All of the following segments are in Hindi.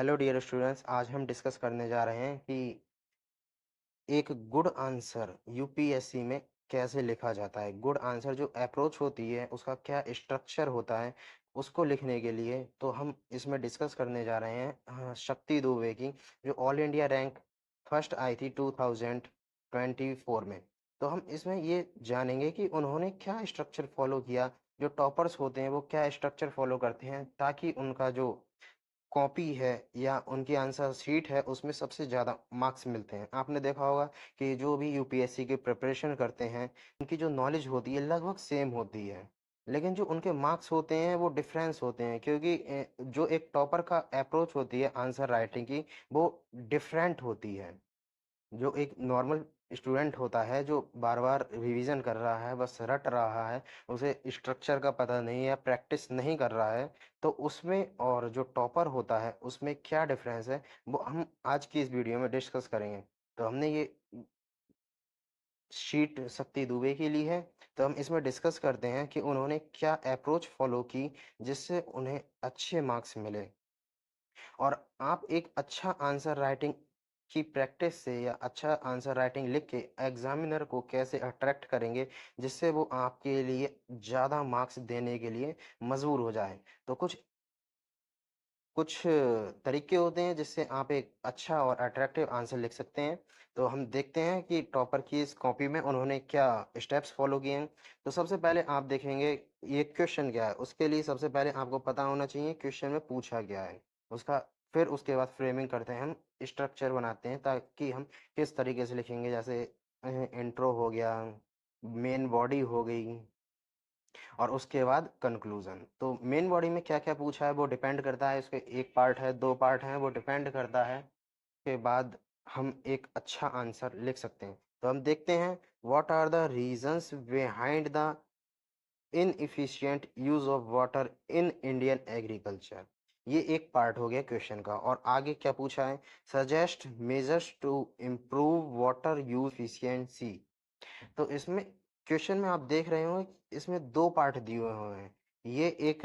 हेलो डियर स्टूडेंट्स, आज हम डिस्कस करने जा रहे हैं कि एक गुड आंसर यूपीएससी में कैसे लिखा जाता है। गुड आंसर जो अप्रोच होती है उसका क्या स्ट्रक्चर होता है, उसको लिखने के लिए तो हम इसमें डिस्कस करने जा रहे हैं शक्ति दुबे की, जो ऑल इंडिया रैंक फर्स्ट आई थी 2024 में। तो हम इसमें ये जानेंगे कि उन्होंने क्या स्ट्रक्चर फॉलो किया, जो टॉपर्स होते हैं वो क्या स्ट्रक्चर फॉलो करते हैं, ताकि उनका जो कॉपी है या उनकी आंसर शीट है उसमें सबसे ज़्यादा मार्क्स मिलते हैं। आपने देखा होगा कि जो भी यूपीएससी की प्रिपरेशन करते हैं उनकी जो नॉलेज होती है लगभग सेम होती है, लेकिन जो उनके मार्क्स होते हैं वो डिफरेंस होते हैं, क्योंकि जो एक टॉपर का अप्रोच होती है आंसर राइटिंग की वो डिफरेंट होती है। जो एक नॉर्मल स्टूडेंट होता है जो बार बार रिवीजन कर रहा है, बस रट रहा है, उसे स्ट्रक्चर का पता नहीं है, प्रैक्टिस नहीं कर रहा है, तो उसमें और जो टॉपर होता है उसमें क्या डिफरेंस है वो हम आज की इस वीडियो में डिस्कस करेंगे। तो हमने ये शीट शक्ति दुबे की ली है, तो हम इसमें डिस्कस करते हैं कि उन्होंने क्या अप्रोच फॉलो की जिससे उन्हें अच्छे मार्क्स मिले। और आप एक अच्छा आंसर राइटिंग की प्रैक्टिस से या अच्छा आंसर राइटिंग लिख के एग्जामिनर को कैसे अट्रैक्ट करेंगे जिससे वो आपके लिए ज़्यादा मार्क्स देने के लिए मजबूर हो जाए। तो कुछ कुछ तरीके होते हैं जिससे आप एक अच्छा और अट्रैक्टिव आंसर लिख सकते हैं। तो हम देखते हैं कि टॉपर की इस कॉपी में उन्होंने क्या स्टेप्स फॉलो किए हैं। तो सबसे पहले आप देखेंगे ये क्वेश्चन क्या है, उसके लिए सबसे पहले आपको पता होना चाहिए क्वेश्चन में पूछा गया है उसका। फिर उसके बाद फ्रेमिंग करते हैं, हम स्ट्रक्चर बनाते हैं ताकि हम किस तरीके से लिखेंगे, जैसे इंट्रो हो गया, मेन बॉडी हो गई और उसके बाद कंक्लूजन। तो मेन बॉडी में क्या क्या पूछा है वो डिपेंड करता है, उसके एक पार्ट है दो पार्ट हैं वो डिपेंड करता है। के बाद हम एक अच्छा आंसर लिख सकते हैं। तो हम देखते हैं what are the reasons behind the inefficient use of water in Indian agriculture. ये एक पार्ट हो गया क्वेश्चन का। और आगे क्या पूछा है, suggest measures to improve water use efficiency. तो इसमें क्वेश्चन में आप देख रहे हो इसमें दो पार्ट दिए हुए हैं। ये एक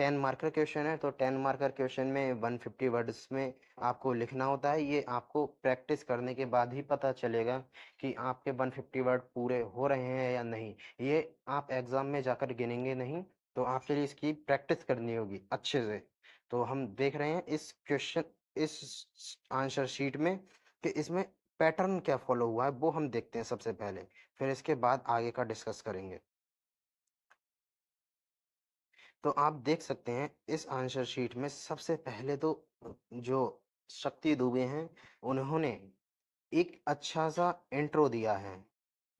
10 मार्कर क्वेश्चन है, तो 10 मार्कर क्वेश्चन में 150 वर्ड्स में आपको लिखना होता है। ये आपको प्रैक्टिस करने के बाद ही पता चलेगा कि आपके 150 वर्ड पूरे हो रहे हैं या नहीं। ये आप एग्जाम में जाकर गिनेंगे नहीं, तो आपके लिए इसकी प्रैक्टिस करनी होगी अच्छे से। तो हम देख रहे हैं इस क्वेश्चन, इस आंसर शीट में कि इसमें पैटर्न क्या फॉलो हुआ है वो हम देखते हैं सबसे पहले, फिर इसके बाद आगे का डिस्कस करेंगे। तो आप देख सकते हैं इस आंसर शीट में सबसे पहले तो जो शक्ति दुबे हैं उन्होंने एक अच्छा सा इंट्रो दिया है।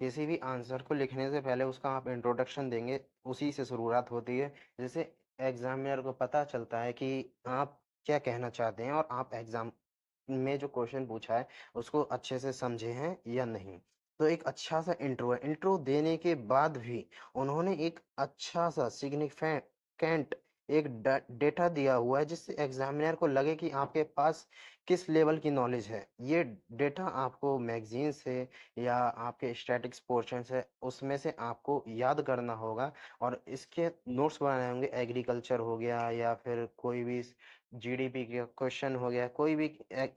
किसी भी आंसर को लिखने से पहले उसका आप इंट्रोडक्शन देंगे, उसी से शुरुआत होती है, जिससे एग्जामिनर को पता चलता है कि आप क्या कहना चाहते हैं और आप एग्जाम में जो क्वेश्चन पूछा है उसको अच्छे से समझे हैं या नहीं। तो एक अच्छा सा इंट्रो है, इंट्रो देने के बाद भी उन्होंने एक अच्छा सा सिग्निफिकेंट एक डेटा दिया हुआ है जिससे एग्जामिनर को लगे कि आपके पास किस लेवल की नॉलेज है। ये डेटा आपको मैगजीन से या आपके स्टैटिक्स पोर्शन से उसमें से आपको याद करना होगा और इसके नोट्स बनाने होंगे। एग्रीकल्चर हो गया या फिर कोई भी जीडीपी का क्वेश्चन हो गया, कोई भी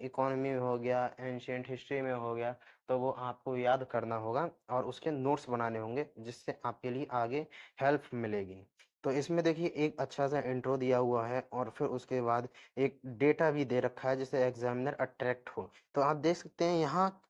इकोनॉमी में हो गया, एंशियंट हिस्ट्री में हो गया, तो वो आपको याद करना होगा और उसके नोट्स बनाने होंगे जिससे आपके लिए आगे हेल्प मिलेगी। तो इसमें देखिए एक अच्छा सा इंट्रो दिया हुआ है और फिर उसके बाद एक डेटा भी दे रखा है जिससे एग्जामिनर अट्रैक्ट हो। तो आप देख सकते हैं यहाँ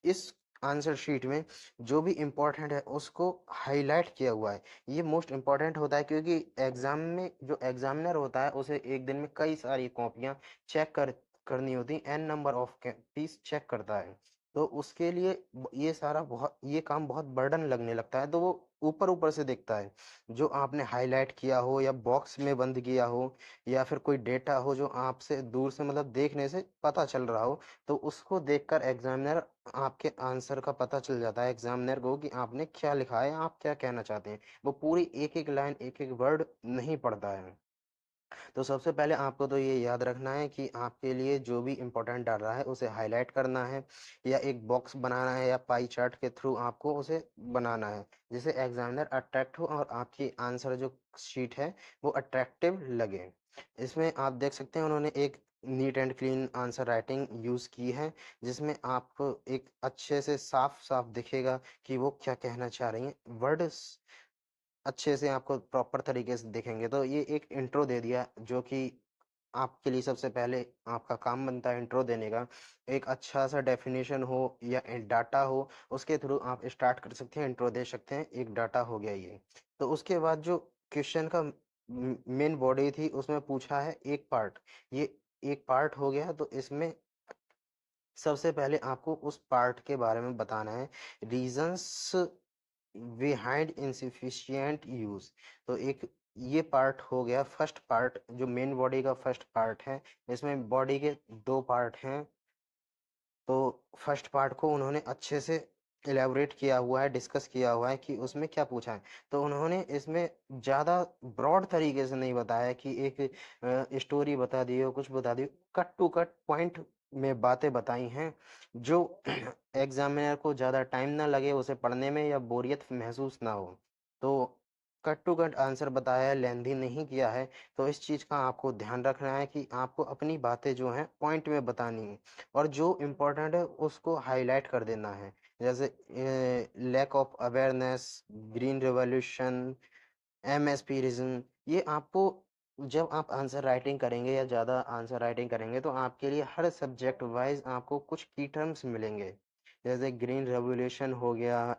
इस आंसर शीट में जो भी इम्पोर्टेंट है उसको हाईलाइट किया हुआ है। ये मोस्ट इम्पोर्टेंट होता है क्योंकि एग्जाम में जो एग्जामिनर होता है उसे एक दिन में कई सारी कॉपियां चेक करनी होती, n number of piece check करता है। तो उसके लिए ये सारा बहुत ये काम बहुत बर्डन लगने लगता है, तो वो ऊपर ऊपर से देखता है। जो आपने हाईलाइट किया हो या बॉक्स में बंद किया हो या फिर कोई डेटा हो जो आपसे दूर से मतलब देखने से पता चल रहा हो, तो उसको देखकर एग्जामिनर आपके आंसर का पता चल जाता है एग्जामिनर को कि आपने क्या लिखा है, आप क्या कहना चाहते हैं। वो पूरी एक एक लाइन एक एक वर्ड नहीं पढ़ता है। तो सबसे पहले आपको तो ये याद रखना है कि आपके लिए जो भी इम्पोर्टेंट डाल रहा है उसे हाईलाइट करना है या एक बॉक्स बनाना है या पाई चार्ट के थ्रू आपको उसे बनाना है जिससे एग्जामिनर अट्रैक्ट हो और आपकी आंसर जो शीट है वो अट्रैक्टिव लगे। इसमें आप देख सकते हैं उन्होंने एक neat and clean answer writing use की है, जिसमें आप एक अच्छे से साफ-साफ दिखेगा कि वो क्या कहना चाह रही हैं। वर्ड्स अच्छे से आपको प्रॉपर तरीके से दिखेंगे। तो ये एक इंट्रो दे दिया जो कि आपके लिए सबसे पहले आपका काम बनता है इंट्रो देने का। एक अच्छा-सा डेफिनिशन हो या डाटा हो, उसके थ्रू आप स्टार्ट कर सकते हैं, इंट्रो दे सकते हैं, एक डाटा हो गया ये। तो उसके बाद जो क्वेश्चन का मेन बॉडी थी उसमें पूछा है एक पार्ट, ये एक पार्ट हो गया तो इसमें सबसे पहले आपको उस पार्ट के बारे में बताना है, रीजंस बिहाइंड इनसफिशिएंट यूज। तो एक ये पार्ट हो गया फर्स्ट पार्ट, जो मेन बॉडी का फर्स्ट पार्ट है। इसमें बॉडी के दो पार्ट हैं, तो फर्स्ट पार्ट को उन्होंने अच्छे से इलेबोरेट किया हुआ है, डिस्कस किया हुआ है कि उसमें क्या पूछा है। तो उन्होंने इसमें ज़्यादा ब्रॉड तरीके से नहीं बताया कि एक स्टोरी बता दी हो, कुछ बता दी, कट टू कट पॉइंट में बातें बताई हैं जो एग्जामिनर को ज़्यादा टाइम ना लगे उसे पढ़ने में या बोरियत महसूस ना हो। तो कट टू कट आंसर बताया है, लेंथी नहीं किया है। तो इस चीज़ का आपको ध्यान रखना है कि आपको अपनी बातें जो हैं पॉइंट में बतानी है और जो इम्पोर्टेंट है उसको हाईलाइट कर देना है। जैसे lack of awareness, green revolution, एमएसपीरिज्म, ये आपको जब आप आंसर राइटिंग करेंगे या ज़्यादा आंसर राइटिंग करेंगे तो आपके लिए हर सब्जेक्ट वाइज आपको कुछ की टर्म्स मिलेंगे। जैसे ग्रीन रेवोल्यूशन हो गया,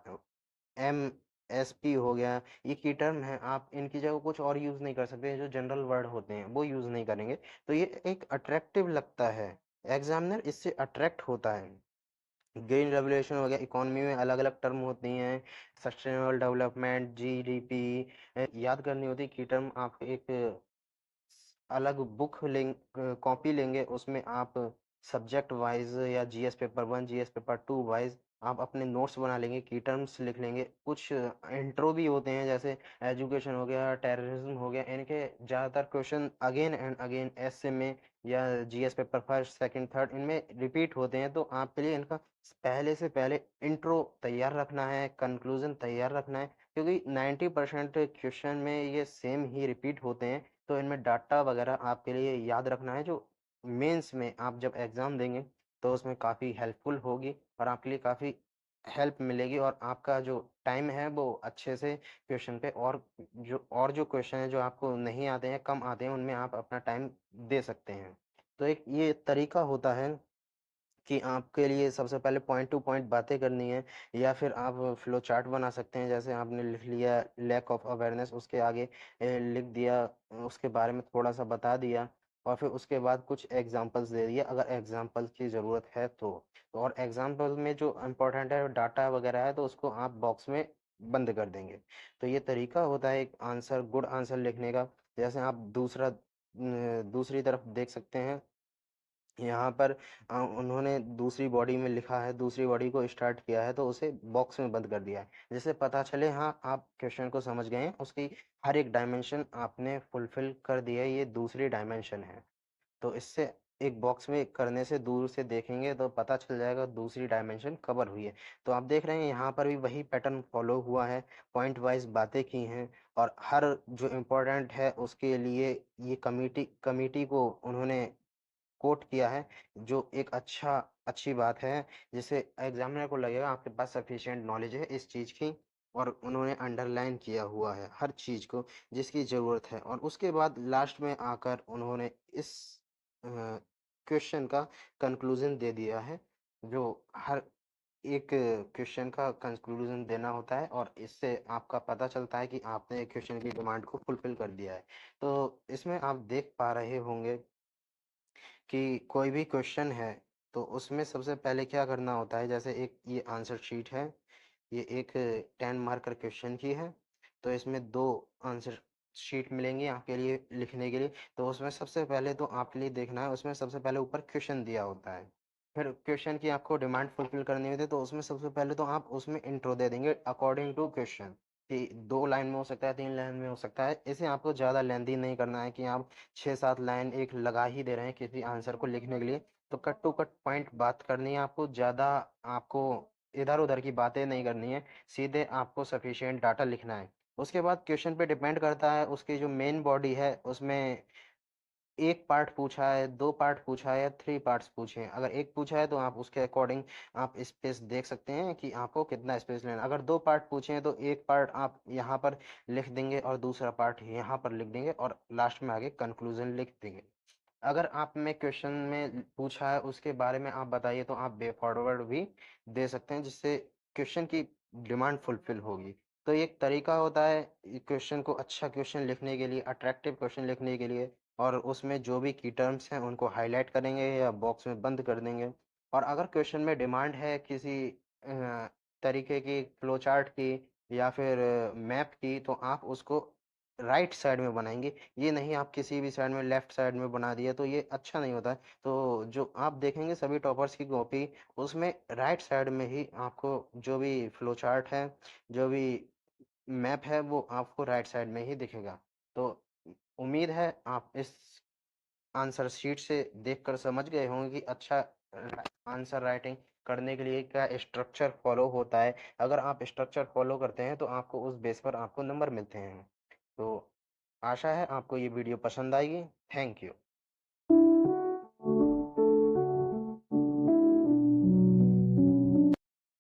एमएसपी हो गया, ये की टर्म है, आप इनकी जगह कुछ और यूज़ नहीं कर सकते। जो जनरल वर्ड होते हैं वो यूज़ नहीं करेंगे। तो ये एक अट्रैक्टिव लगता है, एग्जामिनर इससे अट्रैक्ट होता है। ग्रीन रेवोल्यूशन हो गया, इकोनॉमी में अलग अलग टर्म होती हैं, सस्टेनेबल डेवलपमेंट, जीडीपी, याद करनी होती है की टर्म। आप एक अलग बुक लेंगे, कॉपी लेंगे, उसमें आप सब्जेक्ट वाइज या GS paper 1 GS paper 2 wise आप अपने नोट्स बना लेंगे, की टर्म्स लिख लेंगे। कुछ इंट्रो भी होते हैं, जैसे एजुकेशन हो गया, टेररिज्म हो गया, इनके ज़्यादातर question again and again essay में या GS paper first second third इनमें रिपीट होते हैं। तो आपके लिए इनका पहले से पहले इंट्रो तैयार रखना है, कंक्लूजन तैयार रखना है, क्योंकि 90% क्वेश्चन में ये सेम ही रिपीट होते हैं। तो इनमें डाटा वगैरह आपके लिए याद रखना है, जो मेंस में आप जब एग्ज़ाम देंगे तो उसमें काफ़ी हेल्पफुल होगी और आपके लिए काफ़ी हेल्प मिलेगी और आपका जो टाइम है वो अच्छे से क्वेश्चन पे, और जो क्वेश्चन है जो आपको नहीं आते हैं, कम आते हैं, उनमें आप अपना टाइम दे सकते हैं। तो एक ये तरीका होता है कि आपके लिए सबसे पहले पॉइंट टू पॉइंट बातें करनी है, या फिर आप फ्लो चार्ट बना सकते हैं। जैसे आपने लिख लिया लैक ऑफ अवेयरनेस, उसके आगे लिख दिया, उसके बारे में थोड़ा सा बता दिया और फिर उसके बाद कुछ एग्जांपल्स दे दिए अगर एग्जांपल्स की ज़रूरत है तो। और एग्जांपल में जो इम्पोर्टेंट है डाटा वगैरह है तो उसको आप बॉक्स में बंद कर देंगे। तो ये तरीका होता है एक आंसर, गुड आंसर लिखने का। जैसे आप दूसरी तरफ देख सकते हैं, यहाँ पर उन्होंने दूसरी बॉडी में लिखा है, दूसरी बॉडी को स्टार्ट किया है तो उसे बॉक्स में बंद कर दिया है, जिससे पता चले हाँ आप क्वेश्चन को समझ गए हैं, उसकी हर एक डायमेंशन आपने फुलफिल कर दिया है, ये दूसरी डायमेंशन है। तो इससे एक बॉक्स में करने से दूर से देखेंगे तो पता चल जाएगा दूसरी डायमेंशन कवर हुई है। तो आप देख रहे हैं यहाँ पर भी वही पैटर्न फॉलो हुआ है, पॉइंट वाइज बातें की हैं और हर जो इम्पोर्टेंट है उसके लिए ये कमिटी को उन्होंने कोट किया है, जो एक अच्छी बात है, जिससे एग्जामिनर को लगेगा आपके पास सफिशिएंट नॉलेज है इस चीज़ की। और उन्होंने अंडरलाइन किया हुआ है हर चीज़ को जिसकी ज़रूरत है, और उसके बाद लास्ट में आकर उन्होंने इस क्वेश्चन का कंक्लूजन दे दिया है, जो हर एक क्वेश्चन का कंक्लूजन देना होता है और इससे आपका पता चलता है कि आपने क्वेश्चन की डिमांड को फुलफिल कर दिया है। तो इसमें आप देख पा रहे होंगे कि कोई भी क्वेश्चन है तो उसमें सबसे पहले क्या करना होता है। जैसे एक ये आंसर शीट है, ये एक 10 मार्कर क्वेश्चन की है, तो इसमें दो आंसर शीट मिलेंगी आपके लिए लिखने के लिए। तो उसमें सबसे पहले तो आपके लिए देखना है, उसमें सबसे पहले ऊपर क्वेश्चन दिया होता है, फिर क्वेश्चन की आपको डिमांड फुलफिल करनी होती है, तो उसमें सबसे पहले तो आप उसमें इंट्रो दे देंगे अकॉर्डिंग टू क्वेश्चन, कि 2 लाइन में हो सकता है, 3 लाइन में हो सकता है। इसे आपको ज़्यादा लेंथी नहीं करना है कि आप 6-7 लाइन एक लगा ही दे रहे हैं किसी आंसर को लिखने के लिए। तो कट टू कट पॉइंट बात करनी है आपको, ज़्यादा आपको इधर उधर की बातें नहीं करनी है, सीधे आपको सफिशिएंट डाटा लिखना है। उसके बाद क्वेश्चन पे डिपेंड करता है, उसकी जो मेन बॉडी है उसमें 1 पार्ट पूछा है, 2 पार्ट पूछा है या 3 पार्ट्स पूछे हैं। अगर 1 पूछा है तो आप उसके अकॉर्डिंग आप स्पेस देख सकते हैं कि आपको कितना स्पेस लेना है। अगर 2 पार्ट पूछे हैं तो 1 पार्ट आप यहाँ पर लिख देंगे और दूसरा पार्ट यहाँ पर लिख देंगे और लास्ट में आगे कंक्लूजन लिख देंगे। अगर आप में क्वेश्चन में पूछा है उसके बारे में आप बताइए तो आप वे फॉरवर्ड भी दे सकते हैं, जिससे क्वेश्चन की डिमांड फुलफिल होगी। तो ये एक तरीका होता है क्वेश्चन को, अच्छा क्वेश्चन लिखने के लिए, अट्रैक्टिव क्वेश्चन लिखने के लिए। और उसमें जो भी की टर्म्स हैं उनको हाईलाइट करेंगे या बॉक्स में बंद कर देंगे। और अगर क्वेश्चन में डिमांड है किसी तरीके की फ्लो चार्ट की या फिर मैप की, तो आप उसको राइट साइड में बनाएंगे। ये नहीं आप किसी भी साइड में, लेफ्ट साइड में बना दिया तो ये अच्छा नहीं होता है। तो जो आप देखेंगे सभी टॉपर्स की कॉपी, उसमें राइट साइड में ही आपको जो भी फ्लो चार्ट है, जो भी मैप है, वो आपको राइट साइड में ही दिखेगा। तो उम्मीद है आप इस आंसर शीट से देखकर समझ गए होंगे कि अच्छा आंसर राइटिंग करने के लिए क्या स्ट्रक्चर फॉलो होता है। अगर आप स्ट्रक्चर फॉलो करते हैं तो आपको उस बेस पर आपको नंबर मिलते हैं। तो आशा है आपको ये वीडियो पसंद आएगी। Thank you.